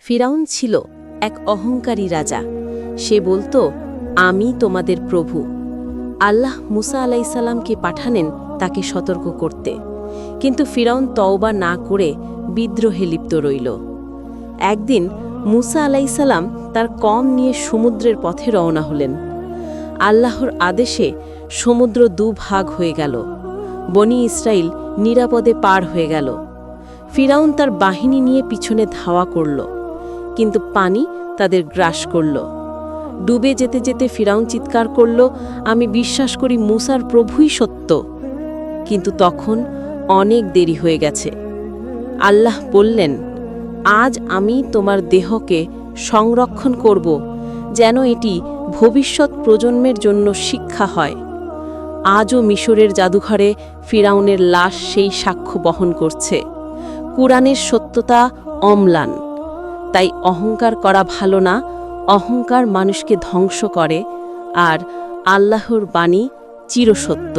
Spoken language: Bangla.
ফিরাউন ছিল এক অহংকারী রাজা। সে বলতো, আমি তোমাদের প্রভু। আল্লাহ মুসা আলাইসাল্লামকে পাঠানেন তাকে সতর্ক করতে, কিন্তু ফিরাউন তওবা না করে বিদ্রোহে লিপ্ত রইল। একদিন মুসা আলাইসাল্লাম তার কম নিয়ে সমুদ্রের পথে রওনা হলেন। আল্লাহর আদেশে সমুদ্র দুভাগ হয়ে গেল। বনি ইসরাইল নিরাপদে পার হয়ে গেল। ফিরাউন তার বাহিনী নিয়ে পিছনে ধাওয়া করল, কিন্তু পানি তাদের গ্রাস করল। ডুবে যেতে যেতে ফিরাউন চিৎকার করল, আমি বিশ্বাস করি মুসার প্রভুই সত্য। কিন্তু তখন অনেক দেরি হয়ে গেছে। আল্লাহ বললেন, আজ আমি তোমার দেহকে সংরক্ষণ করব, যেন এটি ভবিষ্যৎ প্রজন্মের জন্য শিক্ষা হয়। আজও মিশরের জাদুঘরে ফিরাউনের লাশ সেই সাক্ষ্য বহন করছে। কুরআনের সত্যতা অম্লান। তাই অহংকার করা ভালো না। অহংকার মানুষকে ধ্বংস করে, আর আল্লাহর বাণী চিরসত্য।